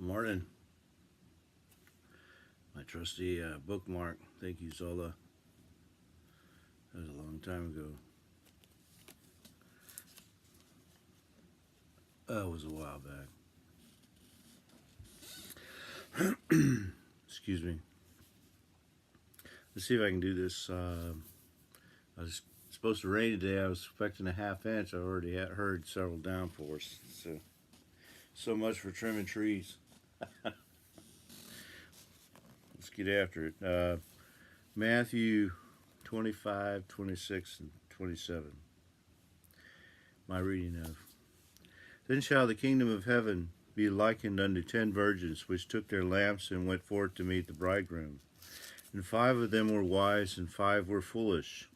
Morning. My trusty bookmark. Thank you, Zola. That was a long time ago. It was a while back. Excuse me. Let's see if I can do this. I was supposed to rain today. I was expecting a half inch. I already had heard several downpours. So much for trimming trees. Let's get after it. Matthew 25, 26, and 27. My reading of. Then shall the kingdom of heaven be likened unto 10 virgins, which took their lamps and went forth to meet the bridegroom. And 5 of them were wise, and 5 were foolish.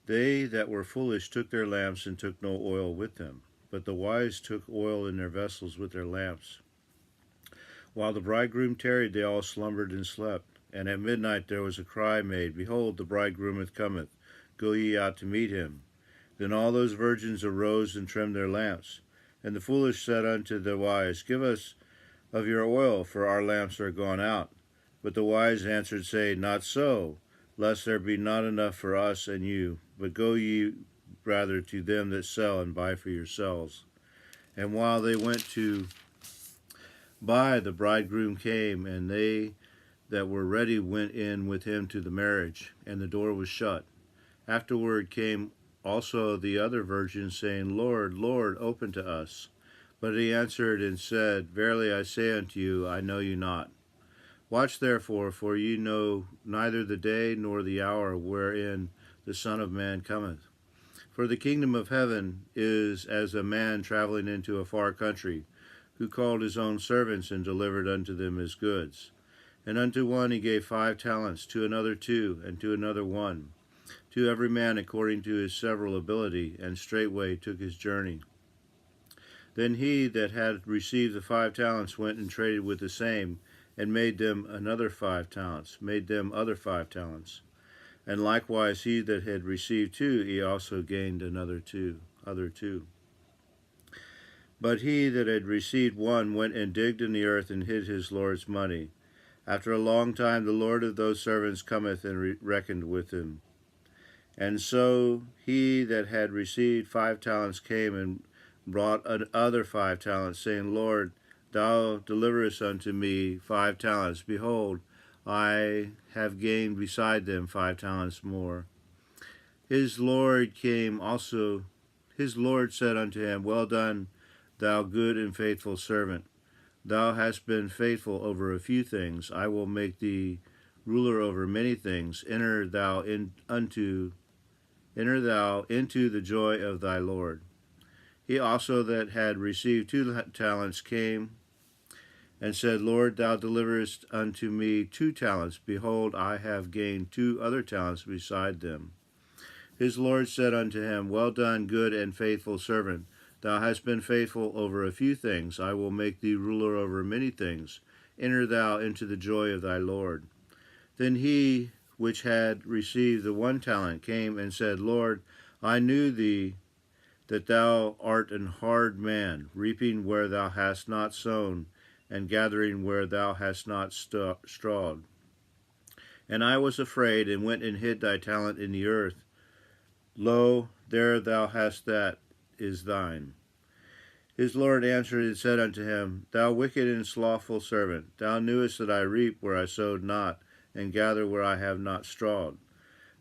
They that were foolish took their lamps and took no oil with them. But the wise took oil in their vessels with their lamps. While the bridegroom tarried, they all slumbered and slept. And at midnight there was a cry made, Behold, the bridegroom cometh, go ye out to meet him. Then all those virgins arose and trimmed their lamps. And the foolish said unto the wise, Give us of your oil, for our lamps are gone out. But the wise answered, saying, Not so, lest there be not enough for us and you. But go ye rather to them that sell, and buy for yourselves. And while they went to buy, the bridegroom came, and they that were ready went in with him to the marriage, and the door was shut. Afterward came also the other virgins, saying, Lord, Lord, open to us. But he answered and said, Verily I say unto you, I know you not. Watch therefore, for ye know neither the day nor the hour wherein the Son of Man cometh. For the kingdom of heaven is as a man traveling into a far country, who called his own servants and delivered unto them his goods. And unto one he gave 5 talents, to another 2, and to another 1, to every man according to his several ability, and straightway took his journey. Then he that had received the 5 talents went and traded with the same, and made them other 5 talents. And likewise he that had received 2, he also gained other 2. But he that had received 1 went and digged in the earth and hid his Lord's money. After a long time the Lord of those servants cometh and reckoned with him. And so he that had received 5 talents came and brought other 5 talents, saying, Lord, thou deliverest unto me 5 talents. Behold, I have gained beside them 5 talents more. His Lord said unto him, Well done, thou good and faithful servant. Thou hast been faithful over a few things. I will make thee ruler over many things. Enter thou into the joy of thy Lord. He also that had received 2 talents came and said, Lord, thou deliverest unto me 2 talents. Behold, I have gained 2 other talents beside them. His Lord said unto him, Well done, good and faithful servant. Thou hast been faithful over a few things. I will make thee ruler over many things. Enter thou into the joy of thy Lord. Then he which had received the 1 talent came and said, Lord, I knew thee that thou art an hard man, reaping where thou hast not sown, and gathering where thou hast not strawed. And I was afraid, and went and hid thy talent in the earth. Lo, there thou hast that is thine. His Lord answered and said unto him, Thou wicked and slothful servant, thou knewest that I reap where I sowed not, and gather where I have not strawed.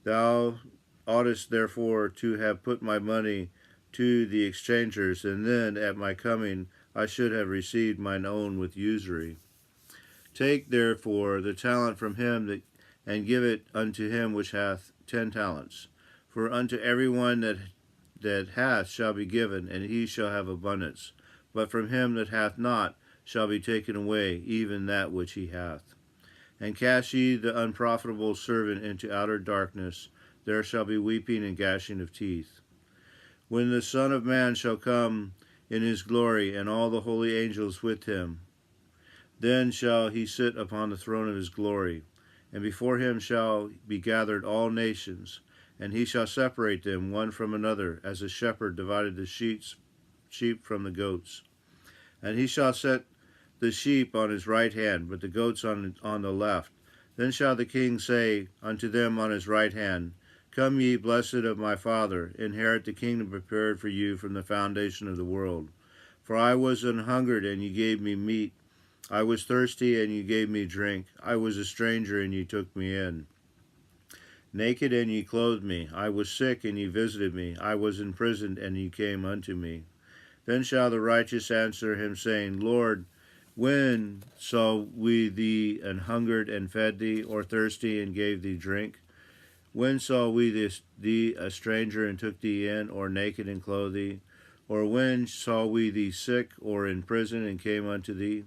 Thou oughtest therefore to have put my money to the exchangers, and then at my coming I should have received mine own with usury. Take therefore the talent from him and give it unto him which hath 10 talents. For unto every one that hath shall be given, and he shall have abundance. But from him that hath not shall be taken away even that which he hath. And cast ye the unprofitable servant into outer darkness. There shall be weeping and gnashing of teeth. When the Son of Man shall come in his glory, and all the holy angels with him, then shall he sit upon the throne of his glory. And before him shall be gathered all nations, and he shall separate them one from another, as a shepherd divided the sheep from the goats. And he shall set the sheep on his right hand, but the goats on the left. Then shall the king say unto them on his right hand, Come ye, blessed of my Father, inherit the kingdom prepared for you from the foundation of the world. For I was an hungered, and ye gave me meat. I was thirsty, and ye gave me drink. I was a stranger, and ye took me in. Naked, and ye clothed me. I was sick, and ye visited me. I was in prison, and ye came unto me. Then shall the righteous answer him, saying, Lord, when saw we thee an hungered, and fed thee, or thirsty, and gave thee drink? When saw we thee a stranger, and took thee in, or naked, and clothed thee? Or when saw we thee sick, or in prison, and came unto thee?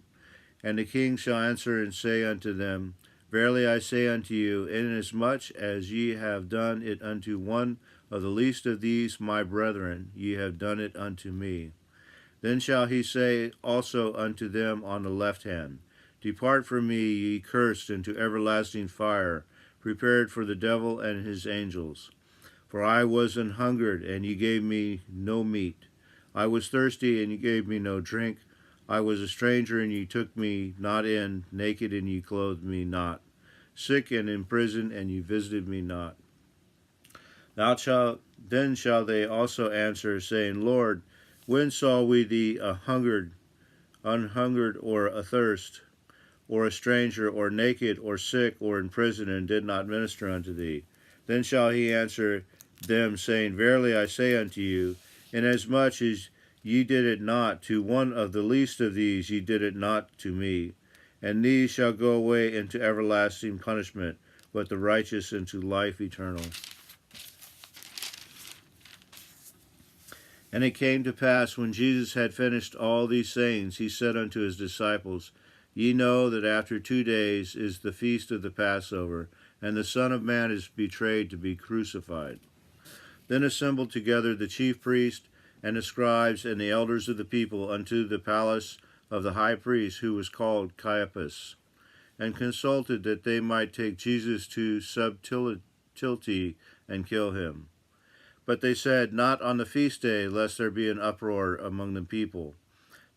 And the king shall answer and say unto them, Verily I say unto you, inasmuch as ye have done it unto one of the least of these my brethren, ye have done it unto me. Then shall he say also unto them on the left hand, Depart from me, ye cursed, into everlasting fire, prepared for the devil and his angels. For I was an hungered, and ye gave me no meat. I was thirsty, and ye gave me no drink. I was a stranger, and ye took me not in, naked, and ye clothed me not, sick and in prison, and ye visited me not. Then shall they also answer, saying, Lord, when saw we thee unhungered, or athirst, or a stranger, or naked, or sick, or in prison, and did not minister unto thee? Then shall he answer them, saying, Verily I say unto you, inasmuch as ye did it not to one of the least of these, ye did it not to me. And these shall go away into everlasting punishment, but the righteous into life eternal. And it came to pass, when Jesus had finished all these sayings, he said unto his disciples, Ye know that after 2 days is the feast of the Passover, and the Son of Man is betrayed to be crucified. Then assembled together the chief priests and the scribes and the elders of the people unto the palace of the high priest, who was called Caiaphas, and consulted that they might take Jesus to subtilty and kill him. But they said, Not on the feast day, lest there be an uproar among the people.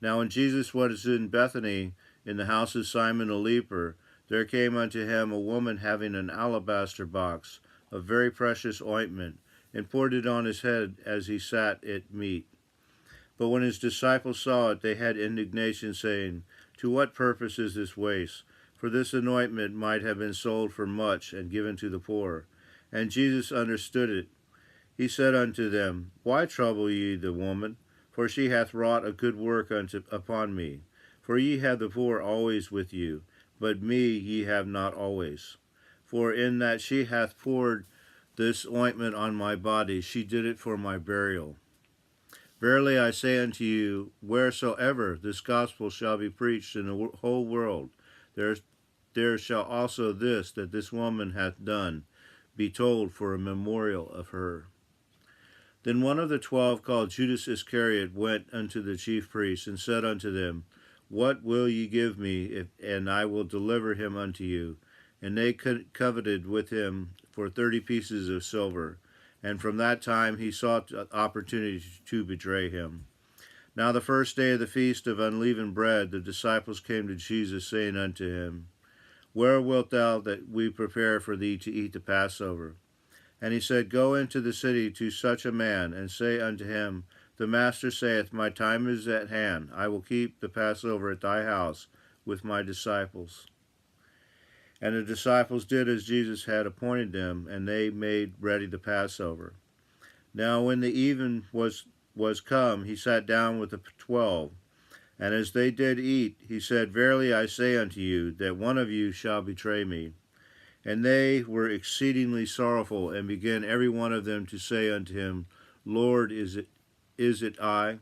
Now when Jesus was in Bethany, in the house of Simon a leper, there came unto him a woman having an alabaster box of very precious ointment, and poured it on his head as he sat at meat. But when his disciples saw it, they had indignation, saying, To what purpose is this waste? For this anointment might have been sold for much, and given to the poor. And Jesus understood it. He said unto them, Why trouble ye the woman? For she hath wrought a good work upon me. For ye have the poor always with you, but me ye have not always. For in that she hath poured this ointment on my body, she did it for my burial. Verily I say unto you, wheresoever this gospel shall be preached in the whole world, there shall also this that this woman hath done be told for a memorial of her. Then one of the 12, called Judas Iscariot, went unto the chief priests, and said unto them, What will ye give me, and I will deliver him unto you? And they coveted with him for 30 pieces of silver. And from that time he sought opportunity to betray him. Now the first day of the feast of unleavened bread, the disciples came to Jesus, saying unto him, Where wilt thou that we prepare for thee to eat the Passover? And he said, Go into the city to such a man, and say unto him, The Master saith, My time is at hand. I will keep the Passover at thy house with my disciples. And the disciples did as Jesus had appointed them, and they made ready the Passover. Now when the even was come, he sat down with the 12. And as they did eat, he said, Verily I say unto you, that one of you shall betray me. And they were exceedingly sorrowful, and began every one of them to say unto him, Lord, is it I?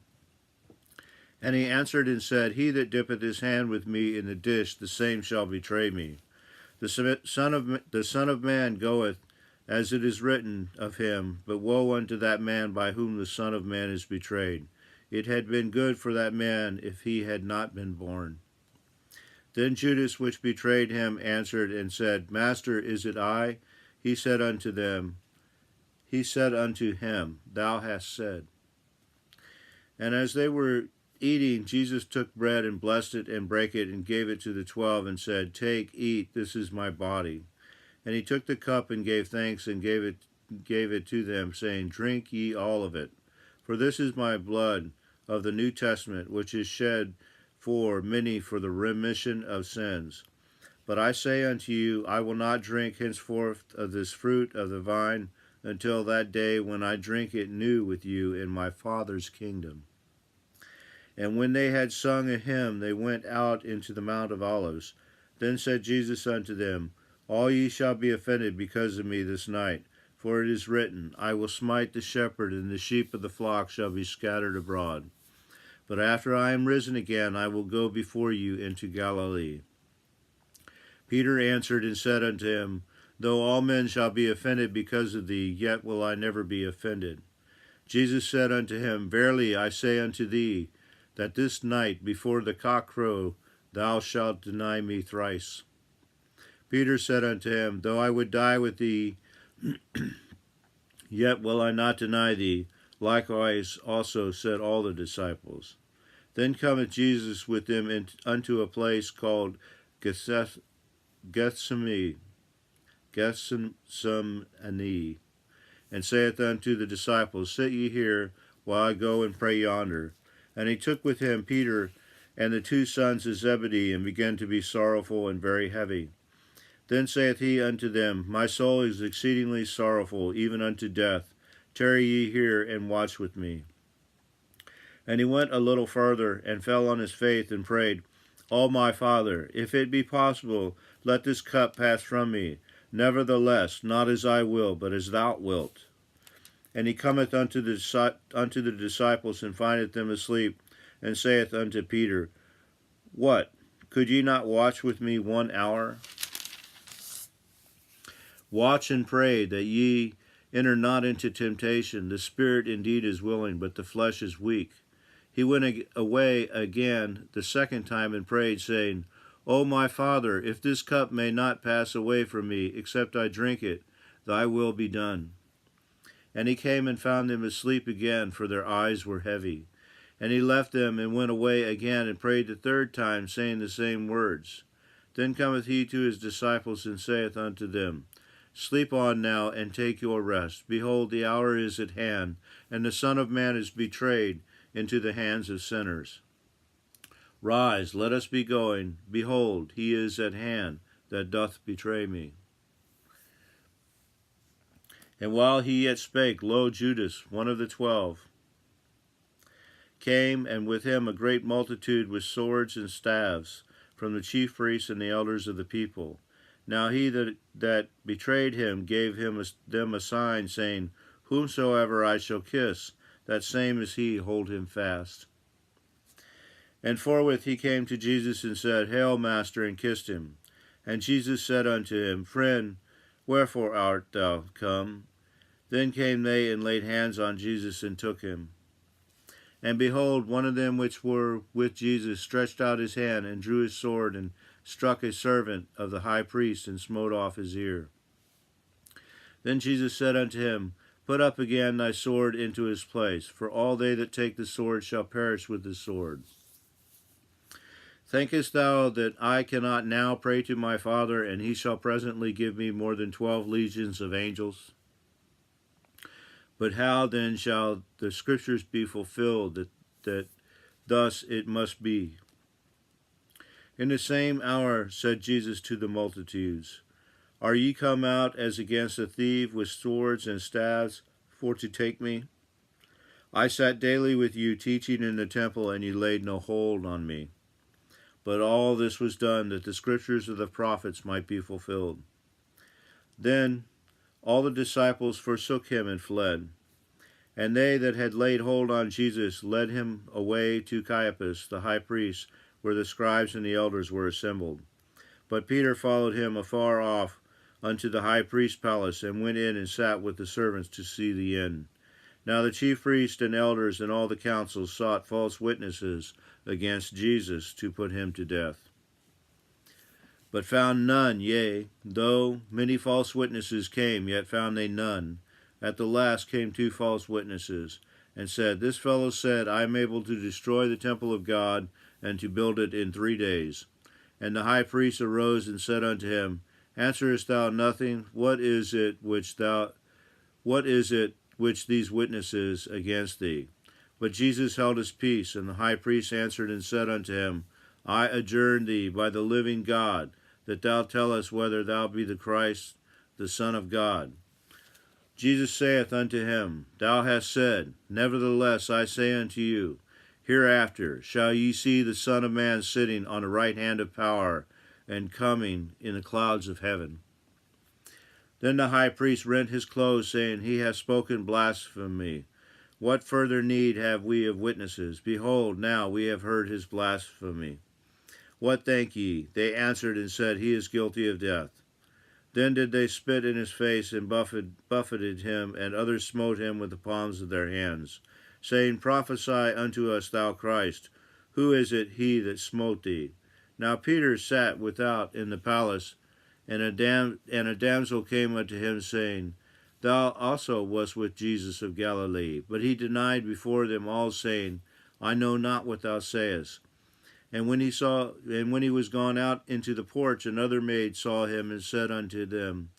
And he answered and said, He that dippeth his hand with me in the dish, the same shall betray me. The Son of Man goeth, as it is written of him, but woe unto that man by whom the Son of Man is betrayed. It had been good for that man if he had not been born. Then Judas, which betrayed him, answered and said, Master, is it I? He said unto him, Thou hast said. And as they were eating, Jesus took bread and blessed it and brake it and gave it to the 12 and said, "Take, eat, this is my body." And he took the cup and gave thanks and gave it to them, saying, "Drink ye all of it, for this is my blood of the New Testament, which is shed for many for the remission of sins. But I say unto you, I will not drink henceforth of this fruit of the vine until that day when I drink it new with you in my Father's kingdom." And when they had sung a hymn, they went out into the Mount of Olives. Then said Jesus unto them, "All ye shall be offended because of me this night. For it is written, I will smite the shepherd, and the sheep of the flock shall be scattered abroad. But after I am risen again, I will go before you into Galilee." Peter answered and said unto him, "Though all men shall be offended because of thee, yet will I never be offended." Jesus said unto him, "Verily I say unto thee, that this night before the cock crow, thou shalt deny me thrice." Peter said unto him, "Though I would die with thee, yet will I not deny thee." Likewise also said all the disciples. Then cometh Jesus with them unto a place called Gethsemane, and saith unto the disciples, "Sit ye here, while I go and pray yonder." And he took with him Peter and the 2 sons of Zebedee, and began to be sorrowful and very heavy. Then saith he unto them, "My soul is exceedingly sorrowful, even unto death. Tarry ye here, and watch with me." And he went a little further, and fell on his face, and prayed, "O my Father, if it be possible, let this cup pass from me. Nevertheless, not as I will, but as thou wilt." And he cometh unto the disciples, and findeth them asleep, and saith unto Peter, "What? Could ye not watch with me 1 hour? Watch and pray, that ye enter not into temptation. The spirit indeed is willing, but the flesh is weak." He went away again the second time, and prayed, saying, "O my Father, if this cup may not pass away from me, except I drink it, thy will be done." And he came and found them asleep again, for their eyes were heavy. And he left them, and went away again, and prayed the third time, saying the same words. Then cometh he to his disciples, and saith unto them, "Sleep on now, and take your rest. Behold, the hour is at hand, and the Son of Man is betrayed into the hands of sinners. Rise, let us be going. Behold, he is at hand that doth betray me." And while he yet spake, lo, Judas, one of the 12, came, and with him a great multitude with swords and staves, from the chief priests and the elders of the people. Now he that betrayed him gave them a sign, saying, "Whomsoever I shall kiss, that same is he, hold him fast." And forthwith he came to Jesus, and said, "Hail, Master," and kissed him. And Jesus said unto him, "Friend, wherefore art thou come?" Then came they, and laid hands on Jesus, and took him. And behold, one of them which were with Jesus stretched out his hand, and drew his sword, and struck a servant of the high priest, and smote off his ear. Then Jesus said unto him, "Put up again thy sword into his place, for all they that take the sword shall perish with the sword. Thinkest thou that I cannot now pray to my Father, and he shall presently give me more than 12 legions of angels? But how then shall the scriptures be fulfilled, that thus it must be?" In the same hour said Jesus to the multitudes, "Are ye come out as against a thief with swords and staves for to take me? I sat daily with you teaching in the temple, and ye laid no hold on me. But all this was done, that the scriptures of the prophets might be fulfilled." Then all the disciples forsook him and fled. And they that had laid hold on Jesus led him away to Caiaphas the high priest, where the scribes and the elders were assembled. But Peter followed him afar off unto the high priest's palace, and went in and sat with the servants to see the end. Now the chief priests and elders and all the council sought false witnesses against Jesus to put him to death, but found none. Yea, though many false witnesses came, yet found they none. At the last came 2 false witnesses, and said, This fellow said, I am able to destroy the temple of God, and to build it in 3 days. And the high priest arose and said unto him, Answerest thou nothing? What is it which these witnesses against thee? But Jesus held his peace, and the high priest answered and said unto him, I adjourn thee by the living God, that thou tell us whether thou be the Christ, the Son of God. Jesus saith unto him, Thou hast said. Nevertheless I say unto you, Hereafter shall ye see the Son of Man sitting on the right hand of power, and coming in the clouds of heaven. Then the high priest rent his clothes, saying, He hath spoken blasphemy. What further need have we of witnesses? Behold, now we have heard his blasphemy. What think ye? They answered and said, He is guilty of death. Then did they spit in his face and buffeted him, and others smote him with the palms of their hands, saying, Prophesy unto us, thou Christ. Who is it he that smote thee? Now Peter sat without in the palace, and a damsel came unto him, saying, Thou also wast with Jesus of Galilee. But he denied before them all, saying, I know not what thou sayest. And when he was gone out into the porch, another maid saw him, and said unto them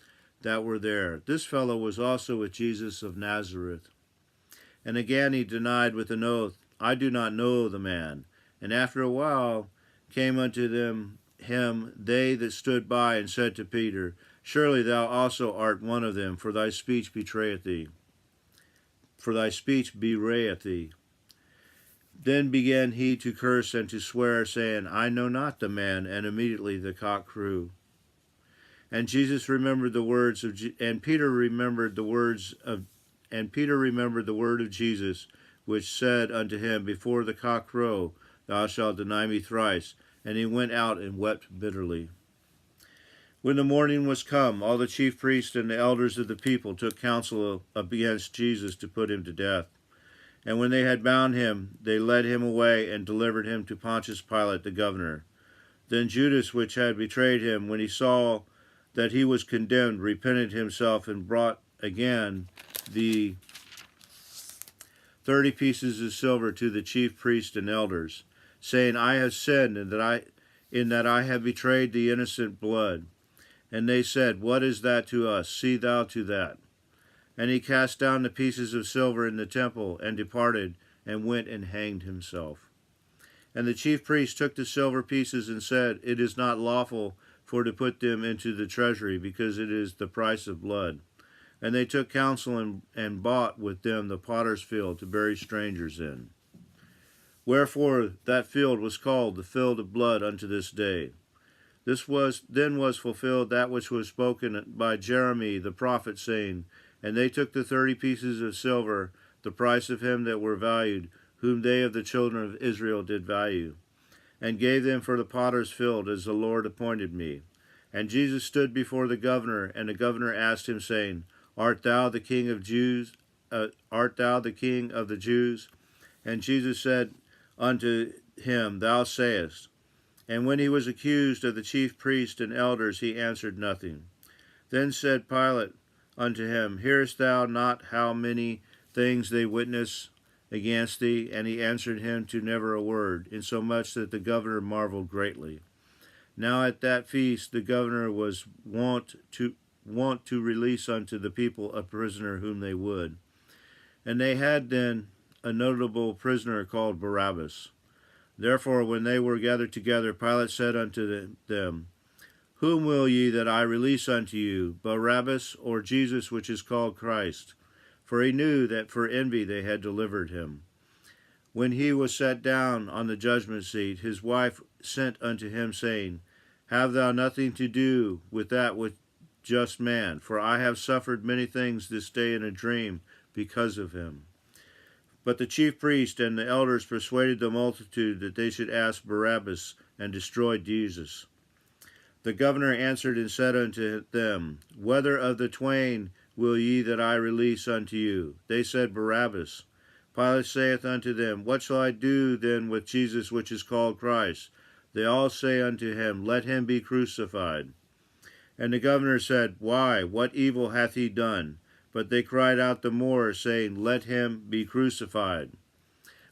that were there, This fellow was also with Jesus of Nazareth. And again he denied with an oath, I do not know the man. And after a while came unto him they that stood by, and said to Peter, Surely thou also art one of them, for thy speech bewrayeth thee. Then began he to curse and to swear, saying, I know not the man. And immediately the cock crew. And Peter remembered the word of Jesus, which said unto him, Before the cock crow, thou shalt deny me thrice. And he went out and wept bitterly. When the morning was come, all the chief priests and the elders of the people took counsel against Jesus to put him to death. And when they had bound him, they led him away and delivered him to Pontius Pilate the governor. Then Judas, which had betrayed him, when he saw that he was condemned, repented himself, and brought again the 30 pieces of silver to the chief priests and elders, saying, I have sinned in that I have betrayed the innocent blood. And they said, What is that to us? See thou to that. And he cast down the pieces of silver in the temple, and departed, and went and hanged himself. And the chief priests took the silver pieces, and said, It is not lawful for to put them into the treasury, because it is the price of blood. And they took counsel, and bought with them the potter's field to bury strangers in. Wherefore that field was called the field of blood unto this day. Then was fulfilled that which was spoken by Jeremy the prophet, saying, And they took the 30 pieces of silver, the price of him that were valued, whom they of the children of Israel did value, and gave them for the potter's field, as the Lord appointed me. And Jesus stood before the governor, and the governor asked him, saying, Art thou the king of Jews? Art thou the king of the Jews? And Jesus said unto him, Thou sayest. And when he was accused of the chief priests and elders, he answered nothing. Then said Pilate unto him, Hearest thou not how many things they witness against thee? And he answered him to never a word, insomuch that the governor marveled greatly. Now at that feast the governor was wont to release unto the people a prisoner whom they would. And they had then a notable prisoner called Barabbas. Therefore when they were gathered together, Pilate said unto them, Whom will ye that I release unto you, Barabbas, or Jesus, which is called Christ? For he knew that for envy they had delivered him. When he was set down on the judgment seat, his wife sent unto him, saying, Have thou nothing to do with that just man, for I have suffered many things this day in a dream because of him. But the chief priest and the elders persuaded the multitude that they should ask Barabbas, and destroy Jesus. The governor answered and said unto them, Whether of the twain will ye that I release unto you? They said, Barabbas. Pilate saith unto them, What shall I do then with Jesus, which is called Christ? They all say unto him, Let him be crucified. And the governor said, Why, what evil hath he done? but they cried out the more, saying, Let him be crucified.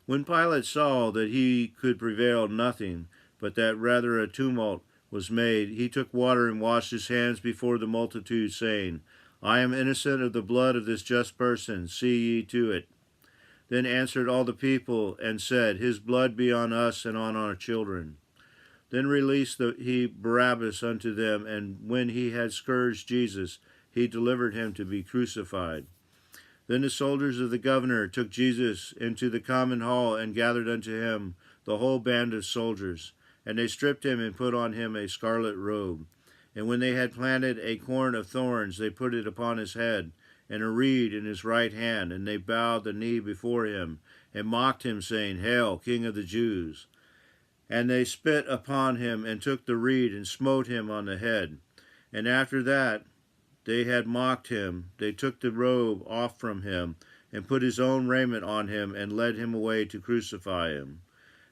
When Pilate saw that he could prevail nothing, but that rather a tumult was made, he took water and washed his hands before the multitude, saying, I am innocent of the blood of this just person, see ye to it. Then answered all the people, and said, His blood be on us and on our children. Then released he Barabbas unto them, and when he had scourged Jesus, he delivered him to be crucified. Then the soldiers of the governor took Jesus into the common hall, and gathered unto him the whole band of soldiers. And they stripped him, and put on him a scarlet robe. And when they had planted a crown of thorns, they put it upon his head, and a reed in his right hand. And they bowed the knee before him, and mocked him, saying, Hail, King of the Jews! And they spit upon him, and took the reed, and smote him on the head. And after that they had mocked him, they took the robe off from him, and put his own raiment on him, and led him away to crucify him.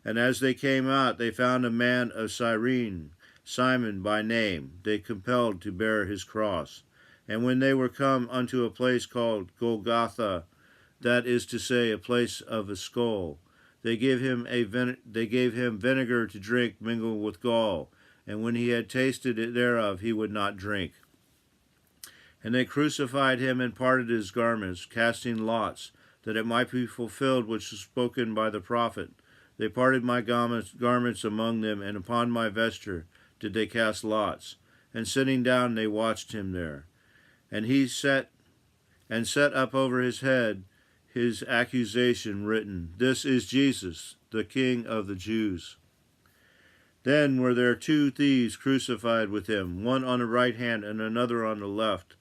And as they came out, they found a man of Cyrene, Simon by name, they compelled to bear his cross. And when they were come unto a place called Golgotha, that is to say, a place of a skull, they gave him vinegar to drink mingled with gall, and when he had tasted it thereof, he would not drink. And they crucified him, and parted his garments, casting lots, that it might be fulfilled which was spoken by the prophet. They parted my garments among them, and upon my vesture did they cast lots. And sitting down they watched him there. And he set up over his head his accusation written, This is Jesus, the King of the Jews. Then were there 2 thieves crucified with him, one on the right hand and another on the left.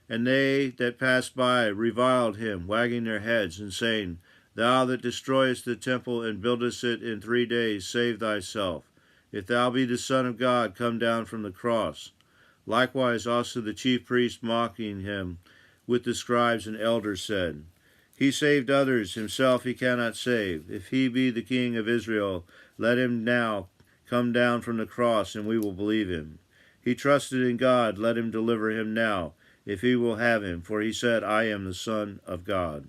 And they that passed by reviled him, wagging their heads, and saying, Thou that destroyest the temple and buildest it in 3 days, save thyself. If thou be the Son of God, come down from the cross. Likewise also the chief priests, mocking him, with the scribes and elders, said, He saved others, himself he cannot save. If he be the King of Israel, let him now come down from the cross, and we will believe him. He trusted in God, let him deliver him now, if he will have him, for he said, I am the Son of God.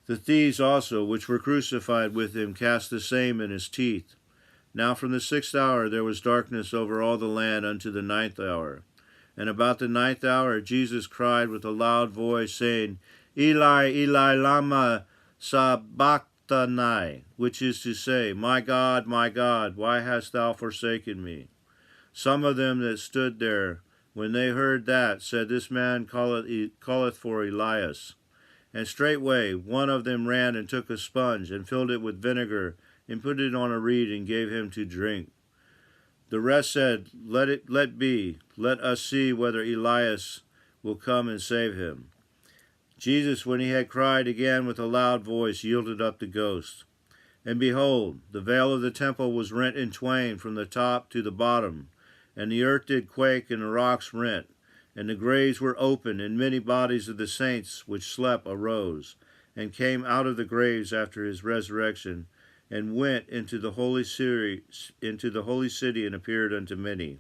The thieves also, which were crucified with him, cast the same in his teeth. Now from the 6th hour there was darkness over all the land unto the 9th hour. And about the 9th hour Jesus cried with a loud voice, saying, Eli, Eli, lama sabachthani, which is to say, my God, why hast thou forsaken me? Some of them that stood there, when they heard that, said, This man calleth for Elias. And straightway one of them ran and took a sponge, and filled it with vinegar, and put it on a reed, and gave him to drink. The rest said, Let be, let us see whether Elias will come and save him. Jesus, when he had cried again with a loud voice, yielded up the ghost. And behold, the veil of the temple was rent in twain from the top to the bottom, and the earth did quake, and the rocks rent, and the graves were opened, and many bodies of the saints which slept arose, and came out of the graves after his resurrection, and went into the holy city, and appeared unto many.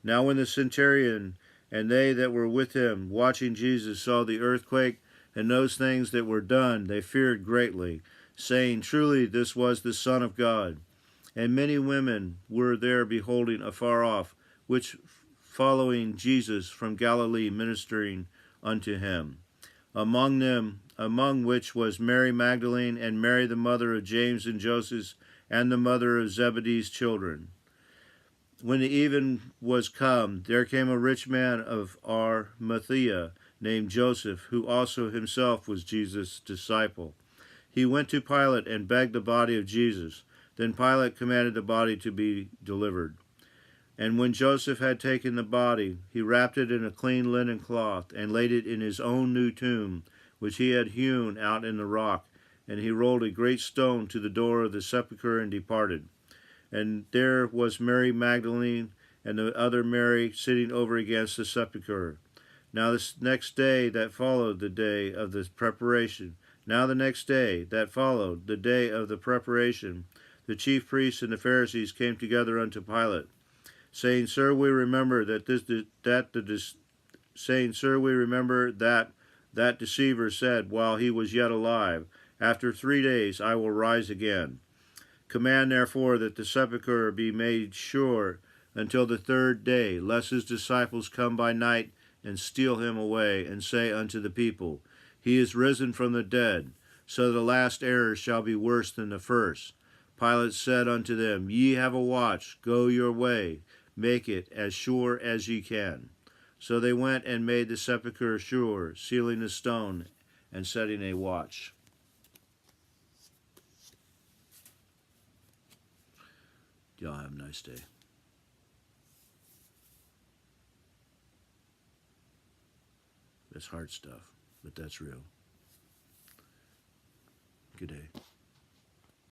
Now when the centurion and they that were with him, watching Jesus, saw the earthquake and those things that were done, they feared greatly, saying, Truly this was the Son of God. And many women were there beholding afar off, which following Jesus from Galilee, ministering unto him. Among which was Mary Magdalene, and Mary the mother of James and Joseph, and the mother of Zebedee's children. When the even was come, there came a rich man of Arimathea, named Joseph, who also himself was Jesus' disciple. He went to Pilate and begged the body of Jesus. Then Pilate commanded the body to be delivered. And when Joseph had taken the body, he wrapped it in a clean linen cloth, and laid it in his own new tomb, which he had hewn out in the rock. And he rolled a great stone to the door of the sepulchre, and departed. And there was Mary Magdalene and the other Mary sitting over against the sepulchre. Now the next day that followed the day of the preparation, the chief priests and the Pharisees came together unto Pilate, saying, Sir, we remember that deceiver said while he was yet alive, After 3 days I will rise again. Command therefore that the sepulchre be made sure until the 3rd day, lest his disciples come by night and steal him away, and say unto the people, He is risen from the dead. So the last error shall be worse than the first. Pilate said unto them, Ye have a watch, go your way, make it as sure as ye can. So they went and made the sepulchre sure, sealing the stone and setting a watch. Y'all have a nice day. That's hard stuff, but that's real. Good day.